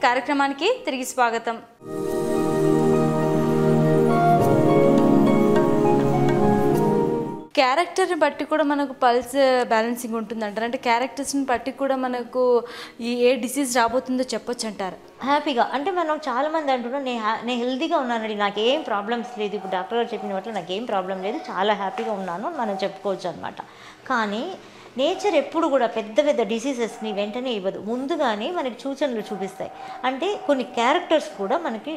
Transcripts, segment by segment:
కార్యక్రమానికి తిరిగి స్వాగతం. క్యారెక్టర్ని బట్టి కూడా మనకు పల్స్ బ్యాలెన్సింగ్ ఉంటుందంటారు. అంటే క్యారెక్టర్స్ని బట్టి కూడా మనకు ఏ డిసీజ్ రాబోతుందో చెప్పొచ్చు అంటారు. హ్యాపీగా అంటే మనం చాలామంది అంటున్నాం నేను హెల్తీగా ఉన్నానండి, నాకేం ప్రాబ్లమ్స్ లేదు, ఇప్పుడు డాక్టర్ గారు చెప్పిన వాటిలో నాకేం ప్రాబ్లం లేదు, చాలా హ్యాపీగా ఉన్నాను మనం చెప్పుకోవచ్చు అనమాట. కానీ నేచర్ ఎప్పుడు కూడా పెద్ద పెద్ద డిసీజెస్ని వెంటనే ఇవ్వదు, ముందుగానే మనకి సూచనలు చూపిస్తాయి. అంటే కొన్ని క్యారెక్టర్స్ కూడా మనకి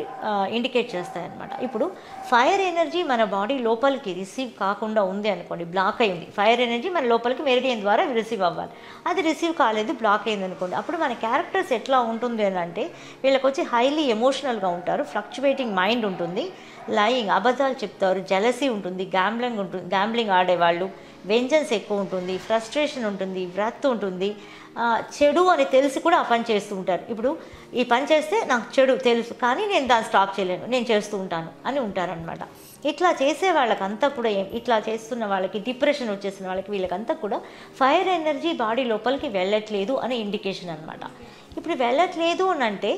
ఇండికేట్ చేస్తాయి అన్నమాట. ఇప్పుడు ఫైర్ ఎనర్జీ మన బాడీ లోపలికి రిసీవ్ కాకుండా ఉంది అనుకోండి, బ్లాక్ అయింది. ఫైర్ ఎనర్జీ మన లోపలికి మెరిడియన్ ద్వారా రిసీవ్ అవ్వాలి, అది రిసీవ్ కాలేదు, బ్లాక్ అయింది అనుకోండి. అప్పుడు మన క్యారెక్టర్స్ ఎట్లా ఉంటుంది అని అంటే వీళ్ళకి వచ్చి హైలీ ఎమోషనల్గా ఉంటారు, ఫ్లక్చువేటింగ్ మైండ్ ఉంటుంది, లయింగ్ అబద్ధాలు చెప్తారు, జెలసీ ఉంటుంది, గ్యాంబ్లింగ్ ఆడేవాళ్ళు, వెంజన్స్ ఎక్కువ ఉంటుంది, ఫ్రస్ట్రేషన్ ఉంటుంది, వ్రత్ ఉంటుంది, చెడు అని తెలిసి కూడా ఆ పని చేస్తూ ఉంటారు. ఇప్పుడు ఈ పని చేస్తే నాకు చెడు తెలుసు కానీ నేను దాన్ని స్టాప్ చేయలేను, నేను చేస్తూ ఉంటాను అని ఉంటారనమాట. ఇట్లా చేసే వాళ్ళకంతా కూడా ఇట్లా చేస్తున్న వాళ్ళకి, డిప్రెషన్ వచ్చేసిన వాళ్ళకి, వీళ్ళకంతా కూడా ఫైర్ ఎనర్జీ బాడీ లోపలికి వెళ్ళట్లేదు అనే ఇండికేషన్ అనమాట. ఇప్పుడు వెళ్ళట్లేదు అని అంటే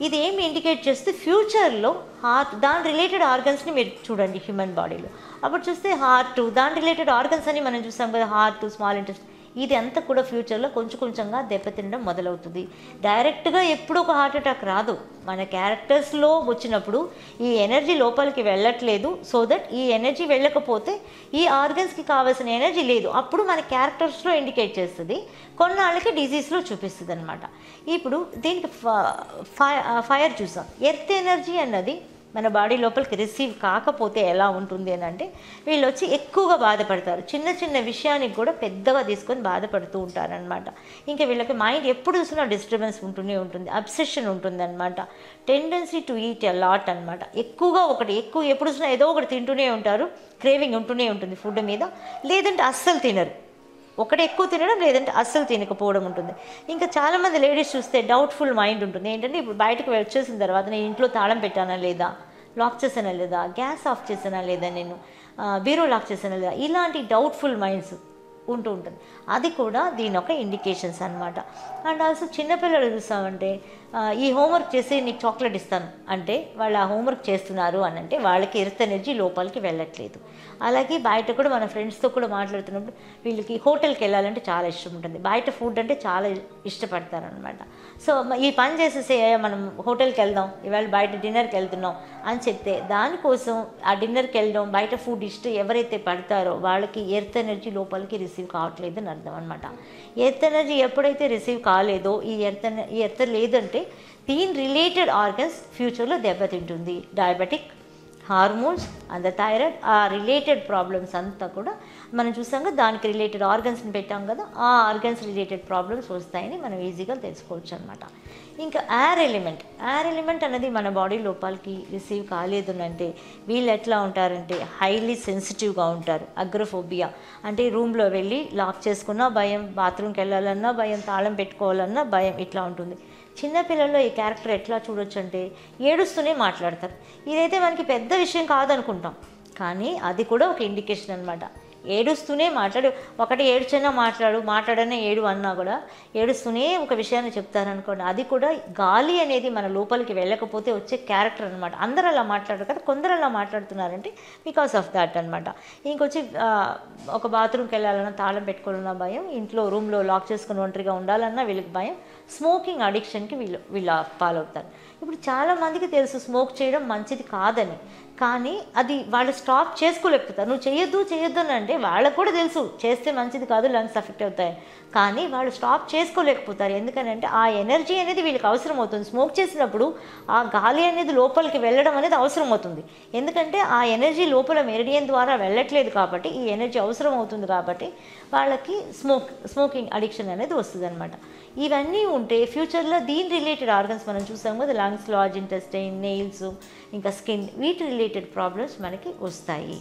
ఇది ఏమి ఇండికేట్ చేస్తే ఫ్యూచర్లో హార్ట్, దాని రిలేటెడ్ ఆర్గన్స్ని మీరు చూడండి హ్యూమన్ బాడీలో. అప్పుడు చూస్తే హార్ట్, దాని రిలేటెడ్ ఆర్గన్స్ అని మనం చూస్తాం కదా, హార్ట్, స్మాల్ ఇంటెస్టైన్, ఇది అంతా కూడా ఫ్యూచర్లో కొంచెం కొంచెంగా దెబ్బతినడం మొదలవుతుంది. డైరెక్ట్గా ఎప్పుడు ఒక హార్ట్ అటాక్ రాదు, మన క్యారెక్టర్స్లో వచ్చినప్పుడు ఈ ఎనర్జీ లోపలికి వెళ్ళట్లేదు, సో దట్ ఈ ఎనర్జీ వెళ్ళకపోతే ఈ ఆర్గన్స్కి కావాల్సిన ఎనర్జీ లేదు, అప్పుడు మన క్యారెక్టర్స్లో ఇండికేట్ చేస్తుంది, కొన్నాళ్ళకి డిజీజ్లో చూపిస్తుంది అనమాట. ఇప్పుడు దీనికి ఫైర్ చూసాం. ఎర్త్ ఎనర్జీ అన్నది మన బాడీ లోపలికి రిసీవ్ కాకపోతే ఎలా ఉంటుంది అని అంటే వీళ్ళు వచ్చి ఎక్కువగా బాధపడతారు, చిన్న చిన్న విషయానికి కూడా పెద్దగా తీసుకొని బాధపడుతూ ఉంటారనమాట. ఇంకా వీళ్ళకి మైండ్ ఎప్పుడు చూసినా డిస్టర్బెన్స్ ఉంటూనే ఉంటుంది, అబ్సెషన్ ఉంటుంది అనమాట, tendency to eat a lot అనమాట. ఎక్కువ ఎప్పుడు చూసినా ఏదో ఒకటి తింటూనే ఉంటారు, క్రేవింగ్ ఉంటూనే ఉంటుంది ఫుడ్ మీద, లేదంటే అస్సలు తినరు, ఒకటి ఎక్కువ తినడం లేదంటే అస్సలు తినకపోవడం ఉంటుంది. ఇంకా చాలామంది లేడీస్ చూస్తే డౌట్ఫుల్ మైండ్ ఉంటుంది. ఏంటంటే ఇప్పుడు బయటకు వచ్చేసిన తర్వాత నేను ఇంట్లో తాళం పెట్టానా లేదా, లాక్ చేసానా లేదా, గ్యాస్ ఆఫ్ చేసానా లేదా, నేను బీరో లాక్ చేసానా లేదా, ఇలాంటి డౌట్ఫుల్ మైండ్స్ ఉంటూ ఉంటుంది. అది కూడా దీని ఒక ఇండికేషన్స్ అనమాట. అండ్ ఆల్సో చిన్నపిల్లలు చూస్తామంటే ఈ హోంవర్క్ చేసి నీకు చాక్లెట్ ఇస్తాను అంటే వాళ్ళు ఆ హోంవర్క్ చేస్తున్నారు అని అంటే వాళ్ళకి ఎర్త్ ఎనర్జీ లోపలికి వెళ్ళట్లేదు. అలాగే బయట కూడా మన ఫ్రెండ్స్తో కూడా మాట్లాడుతున్నప్పుడు వీళ్ళకి హోటల్కి వెళ్ళాలంటే చాలా ఇష్టం ఉంటుంది, బయట ఫుడ్ అంటే చాలా ఇష్టపడతారనమాట. సో ఈ పని చేసేసి మనం హోటల్కి వెళ్దాం, ఇవాళ బయట డిన్నర్కి వెళ్తున్నాం అని చెప్తే దానికోసం ఆ డిన్నర్కి వెళ్ళడం, బయట ఫుడ్ ఎవరైతే పడతారో వాళ్ళకి ఎర్త్ ఎనర్జీ లోపలికి రిసీవ్ కావట్లేదు అని అర్థం అనమాట. ఎర్త్ ఎనర్జీ ఎప్పుడైతే రిసీవ్ కాలేదో ఈ ఎర్త్ లేదంటే దీని రిలేటెడ్ ఆర్గన్స్ ఫ్యూచర్లో దెబ్బతింటుంది. డయాబెటిక్, హార్మోన్స్ అండ్ థైరాయిడ్, ఆ రిలేటెడ్ ప్రాబ్లమ్స్ అంతా కూడా మనం చూసాం కదా, దానికి రిలేటెడ్ ఆర్గన్స్ని పెట్టాం కదా, ఆ ఆర్గన్స్ రిలేటెడ్ ప్రాబ్లమ్స్ వస్తాయని మనం ఈజీగా తెలుసుకోవచ్చు అనమాట. ఇంకా ఎయిర్ ఎలిమెంట్ అనేది మన బాడీ లోపలికి రిసీవ్ కాలేదు అంటే వీళ్ళు ఎట్లా ఉంటారంటే హైలీ సెన్సిటివ్గా ఉంటారు. అగ్రోఫోబియా అంటే రూమ్లో వెళ్ళి లాక్ చేసుకున్నా భయం, బాత్రూమ్కి వెళ్ళాలన్నా భయం, తాళం పెట్టుకోవాలన్నా భయం, ఇట్లా ఉంటుంది. చిన్నపిల్లల్లో ఈ క్యారెక్టర్ ఎట్లా చూడొచ్చు అంటే ఏడుస్తూనే మాట్లాడతారు. ఇదైతే మనకి పెద్ద విషయం కాదనుకుంటాం కానీ అది కూడా ఒక ఇండికేషన్ అనమాట. ఏడుస్తూనే ఒకటి ఏడ్చైనా మాట్లాడనే ఏడు అన్నా కూడా ఏడుస్తూనే ఒక విషయాన్ని చెప్తారనుకోండి, అది కూడా గాలి అనేది మన లోపలికి వెళ్ళకపోతే వచ్చే క్యారెక్టర్ అనమాట. అందరూ అలా మాట్లాడరు కదా, కొందరు అలా మాట్లాడుతున్నారంటే బికాస్ ఆఫ్ దాట్ అనమాట. ఇంకొచ్చి ఒక బాత్రూమ్కి వెళ్ళాలన్నా తాళం పెట్టుకోవాలన్నా భయం, ఇంట్లో రూమ్లో లాక్ చేసుకుని ఒంటరిగా ఉండాలన్నా వీళ్ళకి భయం, స్మోకింగ్ అడిక్షన్కి వీళ్ళు పాలవుతారు. ఇప్పుడు చాలామందికి తెలుసు స్మోక్ చేయడం మంచిది కాదని, కానీ అది వాళ్ళు స్టాప్ చేసుకోలేకపోతారు. నువ్వు చేయొద్దు అని అంటే వాళ్ళకు కూడా తెలుసు చేస్తే మంచిది కాదు, లంగ్స్ అఫెక్ట్ అవుతాయి, కానీ వాళ్ళు స్టాప్ చేసుకోలేకపోతారు. ఎందుకనంటే ఆ ఎనర్జీ అనేది వీళ్ళకి అవసరం అవుతుంది. స్మోక్ చేసినప్పుడు ఆ గాలి అనేది లోపలికి వెళ్ళడం అనేది అవసరం అవుతుంది, ఎందుకంటే ఆ ఎనర్జీ లోపల మెరిడియన్ ద్వారా వెళ్ళట్లేదు కాబట్టి ఈ ఎనర్జీ అవసరం అవుతుంది కాబట్టి వాళ్ళకి స్మోకింగ్ అడిక్షన్ అనేది వస్తుంది అనమాట. ఇవన్నీ ఉంటే ఫ్యూచర్లో దీని రిలేటెడ్ ఆర్గన్స్ మనం చూసాం కదా, లంగ్స్, లార్జ్ ఇంటెస్టైన్, నెయిల్స్, ఇంకా స్కిన్, వీటి రిలేటెడ్ ప్రాబ్లమ్స్ మనకి వస్తాయి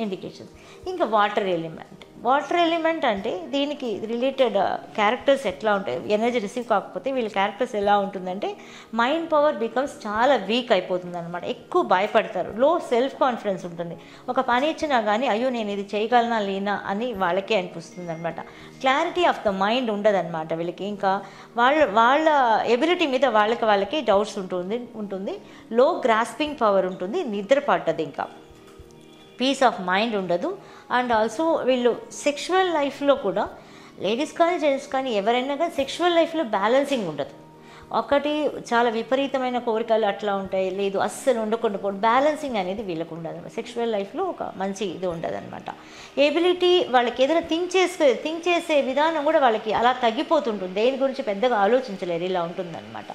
ఇండికేషన్స్. ఇంకా వాటర్ వాటర్ ఎలిమెంట్ అంటే దీనికి రిలేటెడ్ క్యారెక్టర్స్ ఎట్లా ఉంటాయి, ఎనర్జీ రిసీవ్ కాకపోతే వీళ్ళ క్యారెక్టర్స్ ఎలా ఉంటుందంటే మైండ్ పవర్ బికమ్స్ చాలా వీక్ అయిపోతుంది అనమాట. ఎక్కువ భయపడతారు, లో సెల్ఫ్ కాన్ఫిడెన్స్ ఉంటుంది. ఒక పని ఇచ్చినా కానీ అయ్యో నేను ఇది చేయగలనా లేనా అని వాళ్ళకే అనిపిస్తుంది అనమాట. క్లారిటీ ఆఫ్ ద మైండ్ ఉండదన్నమాట వీళ్ళకి. ఇంకా వాళ్ళ ఎబిలిటీ మీద వాళ్ళకి డౌట్స్ ఉంటుంది. లో గ్రాస్పింగ్ పవర్ ఉంటుంది, నిద్ర పట్టదు, ఇంకా పీస్ ఆఫ్ మైండ్ ఉండదు. అండ్ ఆల్సో వీళ్ళు సెక్షువల్ లైఫ్లో కూడా లేడీస్ కానీ జెంట్స్ కానీ ఎవరైనా కానీ సెక్షువల్ లైఫ్లో బ్యాలెన్సింగ్ ఉండదు. ఒకటి చాలా విపరీతమైన కోరికలు అట్లా ఉంటాయి, లేదు అస్సలు ఉండకుండా పోవడం, బ్యాలెన్సింగ్ అనేది వీళ్ళకు ఉండదు. సెక్షువల్ లైఫ్లో ఒక మంచి ఇది ఉండదన్నమాట. ఎబిలిటీ వాళ్ళకి ఏదైనా థింక్ చేసే విధానం కూడా వాళ్ళకి అలా తగ్గిపోతుంటుంది, దేని గురించి పెద్దగా ఆలోచించలేరు, ఇలా ఉంటుందన్నమాట.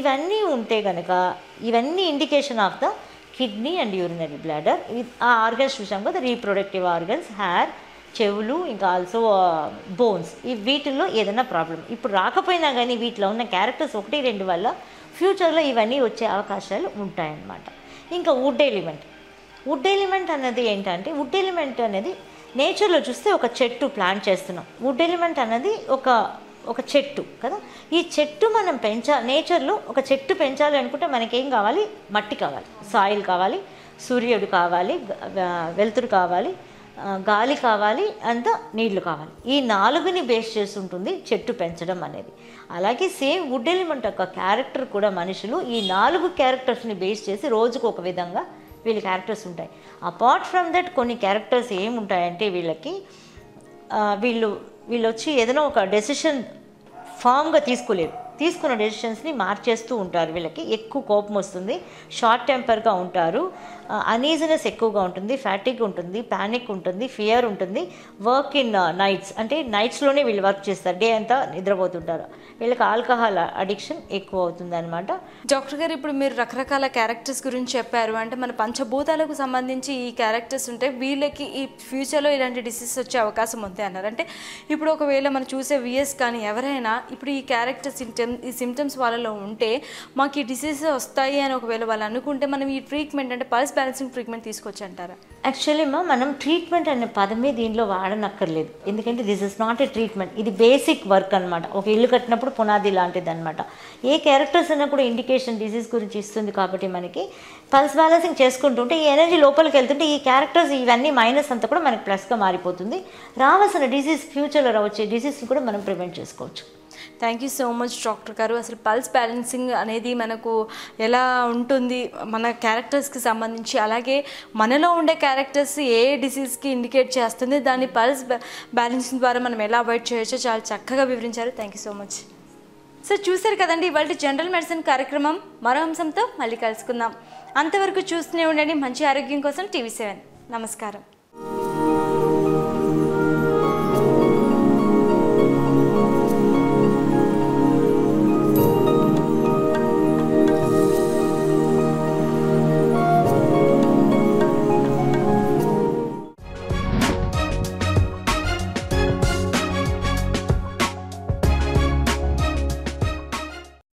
ఇవన్నీ ఉంటే కనుక ఇవన్నీ indication of the kidney and urinary bladder. ఆ ఆర్గన్స్ చూసాం కదా, రీప్రొడక్టివ్ ఆర్గన్స్, హెయిర్, చెవులు, ఇంకా ఆల్సో బోన్స్, వీటిల్లో ఏదైనా ప్రాబ్లం ఇప్పుడు రాకపోయినా కానీ వీటిలో ఉన్న క్యారెక్టర్స్ 1-2 వల్ల ఫ్యూచర్లో ఇవన్నీ వచ్చే అవకాశాలు ఉంటాయన్నమాట. ఇంకా వుడ్ ఎలిమెంట్ అన్నది ఏంటంటే, వుడ్ ఎలిమెంట్ అనేది నేచర్లో చూస్తే ఒక చెట్టు ప్లాంట్ చేస్తున్నాం. వుడ్ ఎలిమెంట్ అన్నది ఒక చెట్టు కదా. ఈ చెట్టు మనం నేచర్లో ఒక చెట్టు పెంచాలి అనుకుంటే మనకేం కావాలి, మట్టి కావాలి, సాయిల్ కావాలి, సూర్యుడు కావాలి, వెలుతురు కావాలి, గాలి కావాలి, అంత నీళ్లు కావాలి. ఈ 4ని బేస్ చేసి ఉంటుంది చెట్టు పెంచడం అనేది. అలాగే సేమ్ వుడ్ ఎలిమెంట్ యొక్క క్యారెక్టర్ కూడా మనుషులు ఈ 4 క్యారెక్టర్స్ని బేస్ చేసి రోజుకు ఒక విధంగా వీళ్ళ క్యారెక్టర్స్ ఉంటాయి. అపార్ట్ ఫ్రమ్ దట్ కొన్ని క్యారెక్టర్స్ ఏముంటాయంటే వీళ్ళు వచ్చి ఏదైనా ఒక డెసిషన్ ఫామ్గా తీసుకున్న డెసిషన్స్ని మార్చేస్తూ ఉంటారు. వీళ్ళకి ఎక్కువ కోపం వస్తుంది, షార్ట్ టెంపర్గా ఉంటారు, అనీజినెస్ ఎక్కువగా ఉంటుంది, ఫ్యాటిక్ ఉంటుంది, ప్యానిక్ ఉంటుంది, ఫియర్ ఉంటుంది. వర్క్ ఇన్ నైట్స్ అంటే నైట్స్లోనే వీళ్ళు వర్క్ చేస్తారు, డే అంతా నిద్రపోతుంటారు. వీళ్ళకి ఆల్కహాల్ అడిక్షన్ ఎక్కువ అవుతుంది అనమాట. డాక్టర్ గారు, ఇప్పుడు మీరు రకరకాల క్యారెక్టర్స్ గురించి చెప్పారు. అంటే మన పంచభూతాలకు సంబంధించి ఈ క్యారెక్టర్స్ ఉంటే వీళ్ళకి ఈ ఫ్యూచర్లో ఇలాంటి డిసీజ్ వచ్చే అవకాశం ఉంది అన్నారు. అంటే ఇప్పుడు ఒకవేళ మనం చూసే విఎస్ కానీ ఎవరైనా ఇప్పుడు ఈ క్యారెక్టర్ ఈ సిమ్టమ్స్ వాళ్ళలో ఉంటే మాకు ఈ డిసీజ్ వస్తాయి అని ఒకవేళ వాళ్ళు అనుకుంటే మనం ఈ ట్రీట్మెంట్ అంటే పల్స్ బ్యాలెన్సింగ్ ట్రీట్మెంట్ తీసుకోవచ్చు అంటారా? యాక్చువల్లీ మనం ట్రీట్మెంట్ అనే పదమే దీనిలో వాడనక్కర్లేదు, ఎందుకంటే this is not a treatment, ఇది బేసిక్ వర్క్ అనమాట. ఒక ఇల్లు కట్టినప్పుడు పునాది లాంటిది అనమాట. ఏ క్యారెక్టర్స్ అయినా కూడా ఇండికేషన్ డిసీజ్ గురించి ఇస్తుంది కాబట్టి మనకి పల్స్ బ్యాలెన్సింగ్ చేసుకుంటుంటే ఈ ఎనర్జీ లోపలికి వెళ్తుంటే ఈ క్యారెక్టర్స్ ఇవన్నీ మైనస్ అంతా కూడా మనకి ప్లస్గా మారిపోతుంది. రావాల్సిన డిసీజ్ ఫ్యూచర్లో వచ్చే డిసీజ్ని కూడా మనం ప్రివెంట్ చేసుకోవచ్చు. Thank you so much doctor గారు. అసలు పల్స్ బ్యాలెన్సింగ్ అనేది మనకు ఎలా ఉంటుంది మన క్యారెక్టర్స్కి సంబంధించి, అలాగే మనలో ఉండే క్యారెక్టర్స్ ఏ డిసీజ్కి ఇండికేట్ చేస్తుంది, దాన్ని పల్స్ బ్యాలెన్సింగ్ ద్వారా మనం ఎలా అవాయిడ్ చేయొచ్చో చాలా చక్కగా వివరించారు. Thank you so much. So చూసారు కదండి ఇవాళ జనరల్ మెడిసిన్ కార్యక్రమం. మరో అంశంతో మళ్ళీ కలుసుకుందాం. అంతవరకు చూస్తూనే ఉండండి మంచి ఆరోగ్యం కోసం TV7. నమస్కారం.